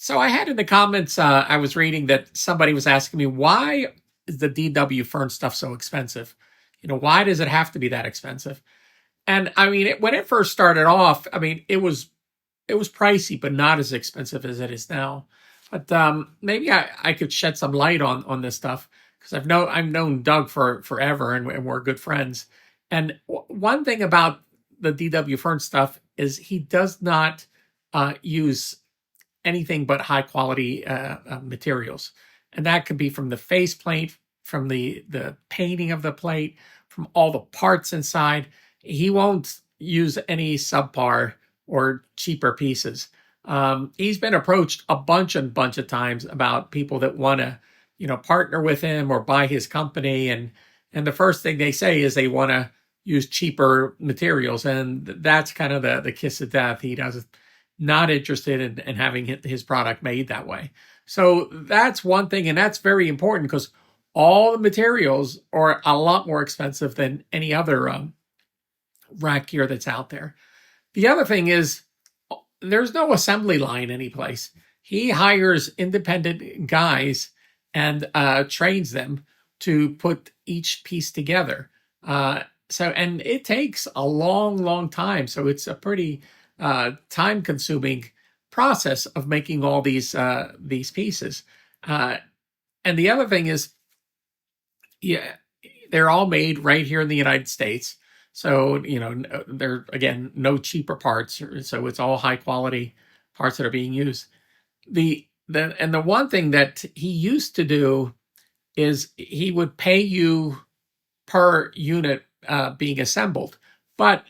So I had in the comments, I was reading that somebody was asking me, why is the DW Fern stuff so expensive? Why does it have to be that expensive? And I mean, when it first started off, I mean, it was pricey, but not as expensive as it is now. But maybe I could shed some light on this stuff because I've known Doug for forever, and we're good friends. And one thing about the DW Fern stuff is he does not use anything but high quality materials, and that could be from the face plate, from the painting of the plate, from all the parts inside. He won't use any subpar or cheaper pieces. He's been approached a bunch of times about people that want to, partner with him or buy his company, and the first thing they say is they want to use cheaper materials, and that's kind of the kiss of death. He doesn't not interested in having his product made that way. So that's one thing, and that's very important because all the materials are a lot more expensive than any other rack gear that's out there. The other thing is there's no assembly line anyplace. He hires independent guys and trains them to put each piece together. And it takes a long time. So it's a pretty time-consuming process of making all these pieces. And the other thing is, yeah, they're all made right here in the United States. So, there again, no cheaper parts. So it's all high quality parts that are being used. The one thing that he used to do is he would pay you per unit being assembled, but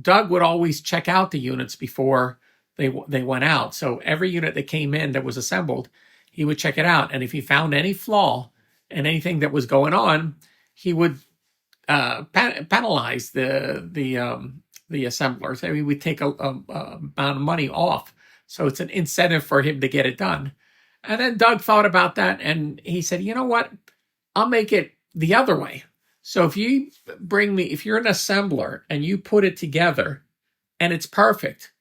Doug would always check out the units before they went out. So every unit that came in that was assembled, he would check it out, and if he found any flaw and anything that was going on, he would penalize the assemblers. I mean, we take a amount of money off, so it's an incentive for him to get it done. And then Doug thought about that, and he said, "You know what? I'll make it the other way. So if you're an assembler and you put it together, and it's perfect,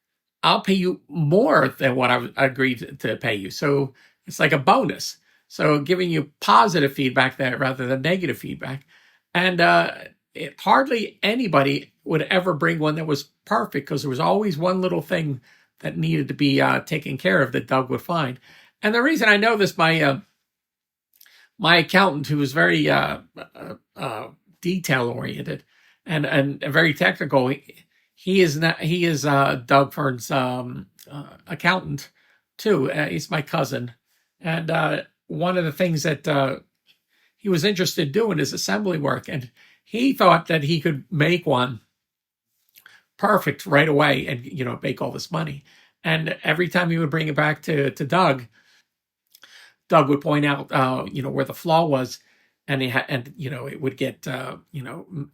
I'll pay you more than what I agreed to pay you. So it's like a bonus. So giving you positive feedback there rather than negative feedback." And hardly anybody would ever bring one that was perfect because there was always one little thing that needed to be taken care of that Doug would find. And the reason I know this, my accountant, who was very detail oriented and very technical, he is Doug Fearn's accountant too. He's my cousin, and one of the things that he was interested in doing is assembly work, and he thought that he could make one perfect right away and make all this money. And every time he would bring it back to Doug would point out where the flaw was, and it would get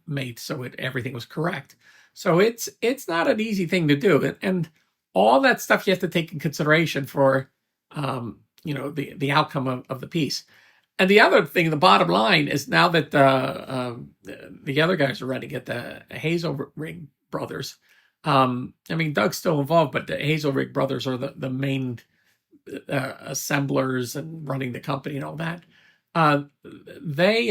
made so everything was correct. So it's not an easy thing to do, and all that stuff you have to take in consideration for the outcome of the piece. And the other thing, the bottom line is, now that the other guys are running it, the Hazelrig brothers. I mean, Doug's still involved, but the Hazelrig brothers are the main assemblers and running the company and all that. They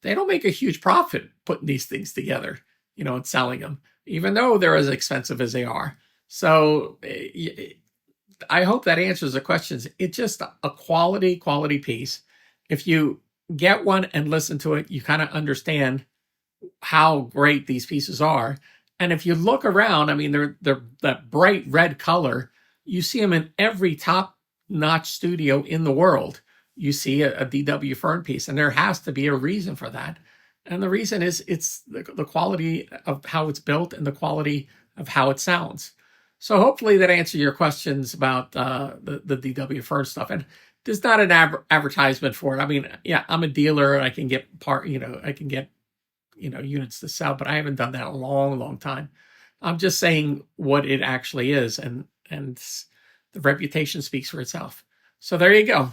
don't make a huge profit putting these things together, and selling them, even though they're as expensive as they are. So I hope that answers the questions. It's just a quality piece. If you get one and listen to it, you kind of understand how great these pieces are. And if you look around, I mean, they're that bright red color. You see them in every top-notch studio in the world. You see a DW Fearn piece, and there has to be a reason for that. And the reason is it's the quality of how it's built and the quality of how it sounds. So hopefully that answered your questions about the DW Fearn stuff. And there's not an advertisement for it. I mean, yeah, I'm a dealer and I can get units to sell, but I haven't done that in a long time. I'm just saying what it actually is, and the reputation speaks for itself. So there you go.